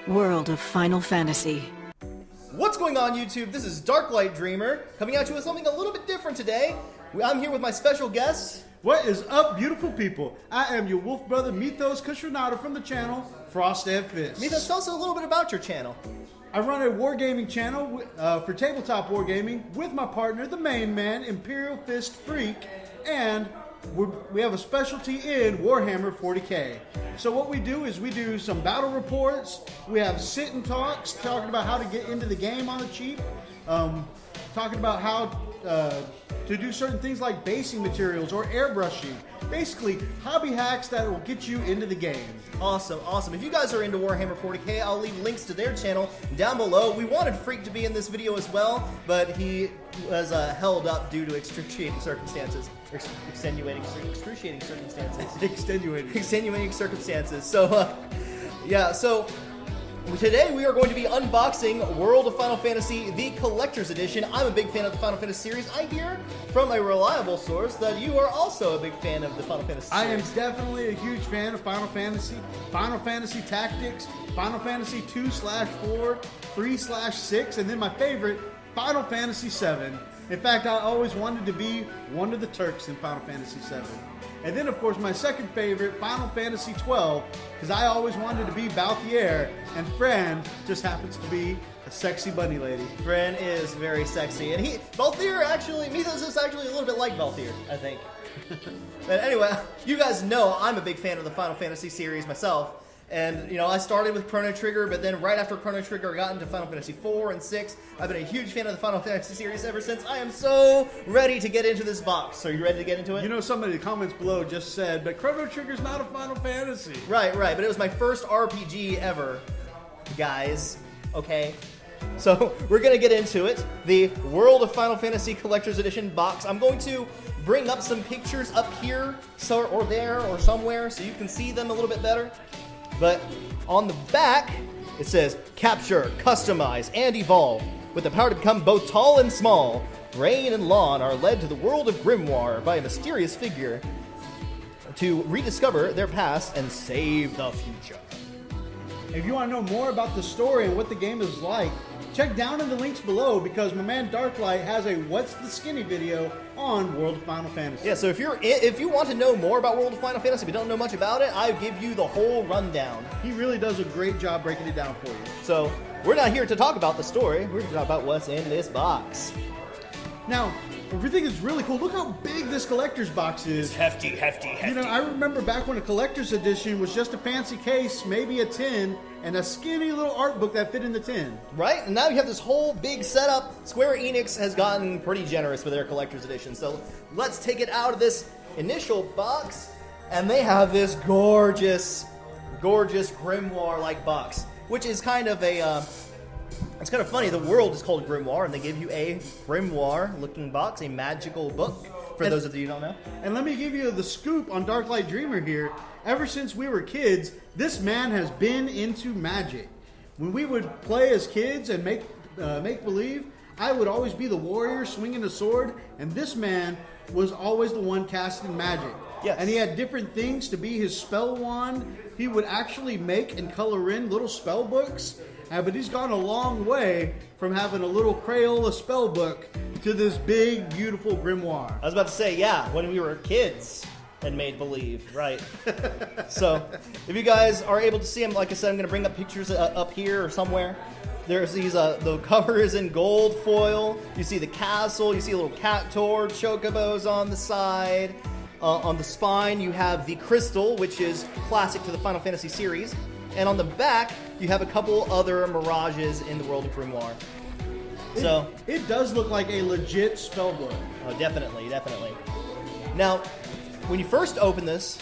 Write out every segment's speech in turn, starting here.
World of Final Fantasy. What's going on, YouTube? This is Darklight Dreamer, coming at you with something a little bit different today. I'm here with my special guest. What is up, beautiful people? I am your wolf brother, Mythos Kushranada from the channel, Frost and Fist. Mythos, tell us a little bit about your channel. I run a wargaming channel for tabletop wargaming with my partner, the main man, Imperial Fist Freak, and we have a specialty in Warhammer 40k. So what we do is we do some battle reports, we have sit-and talks, talking about how to get into the game on the cheap, talking about how to do certain things like basing materials or airbrushing. Basically, hobby hacks that will get you into the game. Awesome, awesome. If you guys are into Warhammer 40k, I'll leave links to their channel down below. We wanted Freak to be in this video as well, but he was held up due to excruciating circumstances. Extenuating circumstances. Extenuating circumstances. So, yeah, so today we are going to be unboxing World of Final Fantasy, the Collector's Edition. I'm a big fan of the Final Fantasy series. I hear from a reliable source that you are also a big fan of the Final Fantasy series. I am definitely a huge fan of Final Fantasy Tactics, Final Fantasy 2/4, 3/6, and then my favorite, Final Fantasy 7. In fact, I always wanted to be one of the Turks in Final Fantasy 7. And then, of course, my second favorite, Final Fantasy 12, because I always wanted to be Balthier, and Fran just happens to be a sexy bunny lady. Fran is very sexy, and Balthier actually, Mythos is actually a little bit like Balthier, I think. But anyway, you guys know I'm a big fan of the Final Fantasy series myself. And, you know, I started with Chrono Trigger, but then right after Chrono Trigger, I got into Final Fantasy 4 and 6. I've been a huge fan of the Final Fantasy series ever since. I am so ready to get into this box. So, are you ready to get into it? You know, somebody in the comments below just said, but Chrono Trigger's not a Final Fantasy. Right, but it was my first RPG ever, guys. Okay? So, we're going to get into it. The World of Final Fantasy Collector's Edition box. I'm going to bring up some pictures up here, or there, or somewhere, so you can see them a little bit better. But on the back, it says, capture, customize, and evolve. With the power to become both tall and small, Rain and Lawn are led to the world of Grimoire by a mysterious figure to rediscover their past and save the future. If you want to know more about the story and what the game is like, check down in the links below because my man Darklight has a What's the Skinny video on World of Final Fantasy. Yeah, so if you want to know more about World of Final Fantasy but don't know much about it, I give you the whole rundown. He really does a great job breaking it down for you. So, we're not here to talk about the story, we're here to talk about what's in this box. Now, everything is really cool. Look how big this collector's box is. Hefty. You know, I remember back when a collector's edition was just a fancy case, maybe a tin, and a skinny little art book that fit in the tin. Right? And now you have this whole big setup. Square Enix has gotten pretty generous with their collector's edition. So let's take it out of this initial box. And they have this gorgeous grimoire-like box, which is kind of a... it's kind of funny. The world is called Grimoire, and they give you a grimoire-looking box, a magical book, for those of you who don't know. And let me give you the scoop on Darklight Dreamer here. Ever since we were kids, this man has been into magic. When we would play as kids and make believe, I would always be the warrior swinging the sword, and this man was always the one casting magic. Yes. And he had different things to be his spell wand. He would actually make and color in little spell books. But he's gone a long way from having a little Crayola spell book to this big, beautiful grimoire. I was about to say, yeah, when we were kids and made believe, right? So, if you guys are able to see them, like I said, I'm going to bring up pictures up here or somewhere. There's these, the cover is in gold foil. You see the castle, you see a little cat toad, chocobos on the side. On the spine, you have the crystal, which is classic to the Final Fantasy series. And on the back, you have a couple other mirages in the world of Grimoire. So it does look like a legit spell book. Oh, definitely. Now, when you first open this,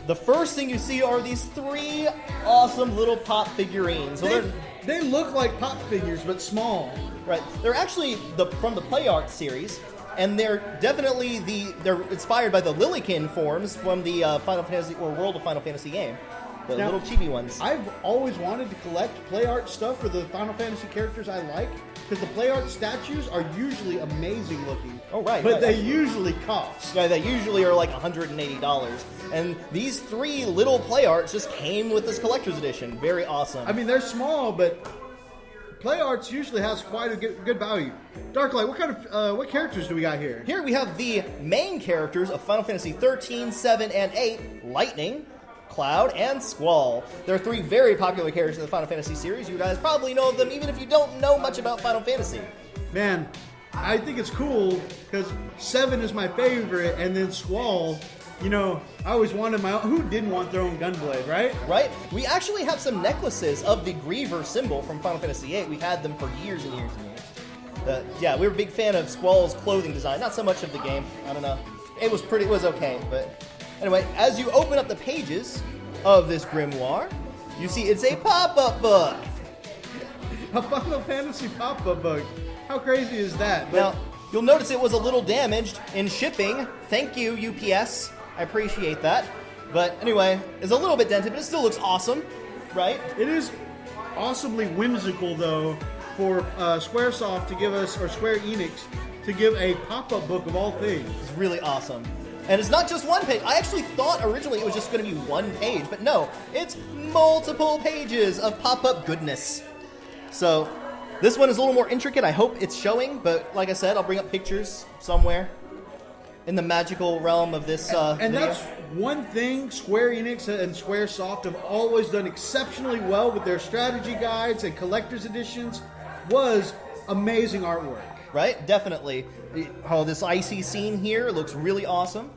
the first thing you see are these three awesome little pop figurines. So they look like pop figures, but small. Right. They're actually from the Play Art series, and they're definitely they're inspired by the Lillikin forms from the Final Fantasy or World of Final Fantasy game. The little chibi ones. I've always wanted to collect play art stuff for the Final Fantasy characters I like, because the play art statues are usually amazing looking. Oh, right. But right. they usually cost. Yeah, they usually are like $180. And these 3 little play arts just came with this collector's edition. Very awesome. I mean, they're small, but play arts usually has quite a good value. Darklight, what characters do we got here? Here we have the main characters of Final Fantasy 13, 7, and 8, Lightning, Cloud, and Squall. There are 3 very popular characters in the Final Fantasy series. You guys probably know of them even if you don't know much about Final Fantasy. Man, I think it's cool because 7 is my favorite, and then Squall, you know, I always wanted my own. Who didn't want their own Gunblade, right? Right? We actually have some necklaces of the Griever symbol from Final Fantasy VIII. We've had them for years and years and years. Yeah, we were a big fan of Squall's clothing design. Not so much of the game. I don't know. It was okay, but anyway, as you open up the pages of this grimoire, you see it's a pop-up book. A Final Fantasy pop-up book. How crazy is that? But Now, you'll notice it was a little damaged in shipping. Thank you, UPS. I appreciate that. But anyway, it's a little bit dented, but it still looks awesome, right? it is awesomely whimsical, though, for Squaresoft to give us, or Square Enix, to give a pop-up book of all things. It's really awesome. And it's not just one page. I actually thought originally it was just going to be one page, but no, it's multiple pages of pop-up goodness. So, this one is a little more intricate. I hope it's showing, but like I said, I'll bring up pictures somewhere in the magical realm of this And video. that's one thing Square Enix and Squaresoft have always done exceptionally well with their strategy guides and collector's editions was amazing artwork. Right? Definitely. Oh, this icy scene here looks really awesome.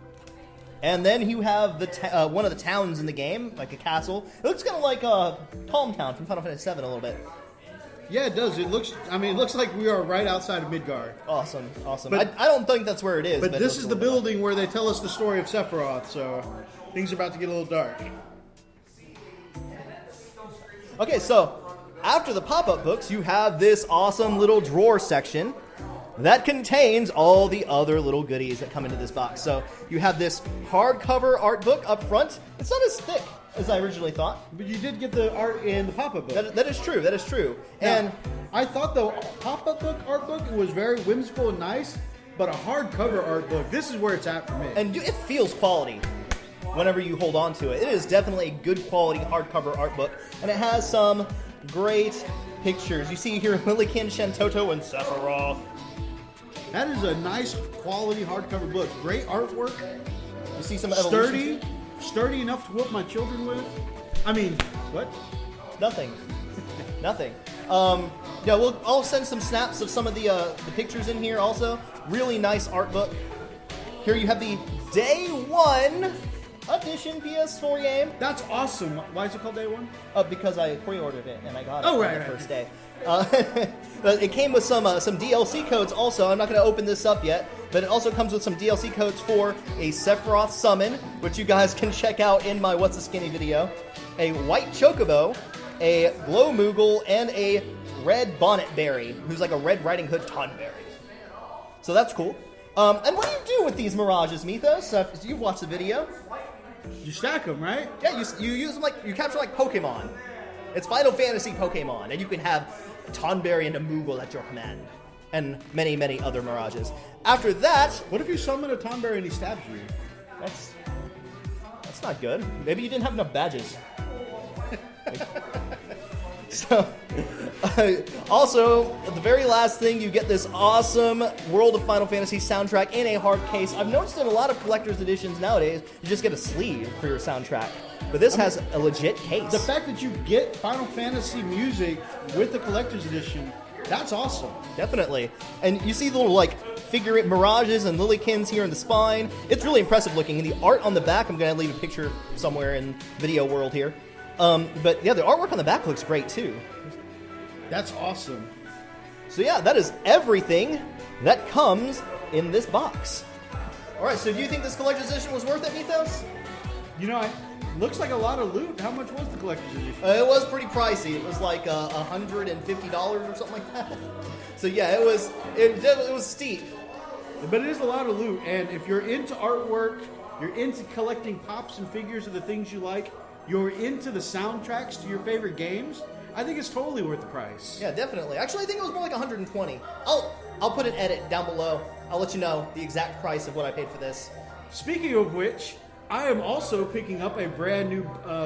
And then you have the one of the towns in the game, like a castle. It looks kind of like Calm Town from Final Fantasy VII a little bit. Yeah, it does. It looks like we are right outside of Midgard. Awesome, awesome. But- I don't think that's where it is. But it this looks is a the little bit building where they tell us the story of Sephiroth, so things are about to get a little dark. Okay, so after the pop-up books, you have this awesome little drawer section that contains all the other little goodies that come into this box. So you have this hardcover art book up front. It's not as thick as I originally thought. But you did get the art in the pop-up book. That is true. That is true. And Now, I thought the pop-up book art book was very whimsical and nice, but a hardcover art book, this is where it's at for me. it feels quality whenever you hold on to it. It is definitely a good quality hardcover art book, and it has some great pictures. You see here Lillikin, Shantoto, and Sephiroth. That is a nice quality hardcover book. Great artwork, You see some evolution. sturdy enough to whoop my children with. I mean, what? Nothing. Nothing. Yeah, I'll send some snaps of some of the pictures in here also. Really nice art book. Here you have the Day 1 edition PS4 game. That's awesome. Why is it called Day 1? Because I pre-ordered it and I got it Oh, on right, the right. first day. But it came with some DLC codes also. I'm not going to open this up yet, but it also comes with some DLC codes for a Sephiroth summon, which you guys can check out in my What's a Skinny video, a White Chocobo, a Glow Moogle, and a Red Bonnet Berry, who's like a Red Riding Hood Tonberry. So that's cool. And what do you do with these Mirages, Mythos? You've watched the video. You stack them, right? Yeah, you use them you capture like Pokemon. It's Final Fantasy Pokemon, and you can have Tonberry and a Moogle at your command, and many, many other Mirages. After that, What if you summon a Tonberry and he stabs you? that's not good. Maybe you didn't have enough badges. So, also, at the very last thing, you get this awesome World of Final Fantasy soundtrack in a hard case. I've noticed in a lot of collector's editions nowadays, you just get a sleeve for your soundtrack. But this has a legit case. The fact that you get Final Fantasy music with the collector's edition, that's awesome. Definitely. And you see the little, figure Mirages and Lillykins here in the spine. It's really impressive looking. And the art on the back, I'm going to leave a picture somewhere in video world here. But yeah, the artwork on the back looks great too. That's awesome. So yeah, that is everything that comes in this box. Alright, so do you think this collector's edition was worth it, Mythos? You know, looks like a lot of loot. How much was the collector's edition? It was pretty pricey. It was like $150 or something like that. So yeah, it was steep. But it is a lot of loot, and if you're into artwork, you're into collecting pops and figures of the things you like, you're into the soundtracks to your favorite games, I think it's totally worth the price. Yeah, definitely. Actually, I think it was more like $120. I'll put an edit down below I'll let you know the exact price of what I paid for this. Speaking of which, I am also picking up a brand new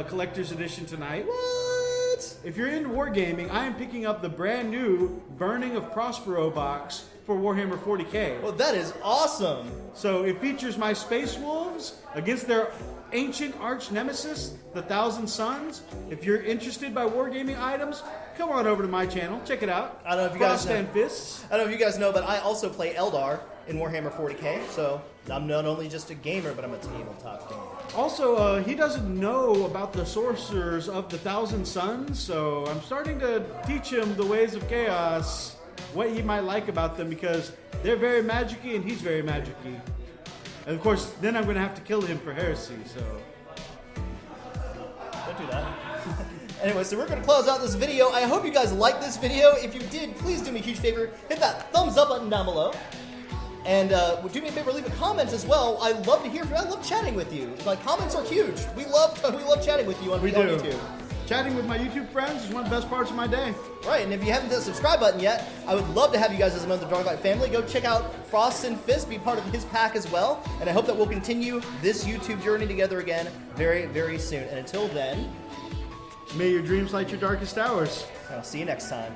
collector's edition tonight. What? If you're into wargaming, I am picking up the brand new Burning of Prospero box for Warhammer 40k. Well, that is awesome. So it features my Space Wolves against their ancient arch nemesis, the Thousand Suns. If you're interested by wargaming items, come on over to my channel. Check it out. I don't know if you guys Frost know. and Fists. I don't know if you guys know, but I also play Eldar in Warhammer 40k, so I'm not only just a gamer, but I'm a tabletop gamer. Also, he doesn't know about the sorcerers of the Thousand Suns, so I'm starting to teach him the ways of chaos, what he might like about them, because they're very magic-y and he's very magic-y. And of course, then I'm going to have to kill him for heresy, so... Don't do that. Anyway, so we're going to close out this video. I hope you guys liked this video. If you did, please do me a huge favor. Hit that thumbs up button down below. And do me a favor, leave a comment as well. I love to hear from you. I love chatting with you. Like, comments are huge. We love chatting with you on YouTube. Chatting with my YouTube friends is one of the best parts of my day. Right, and if you haven't hit the subscribe button yet, I would love to have you guys as a member of the Dark Light family. Go check out Frost and Fist, be part of his pack as well. And I hope that we'll continue this YouTube journey together again very, very soon. And until then, may your dreams light your darkest hours. I'll see you next time.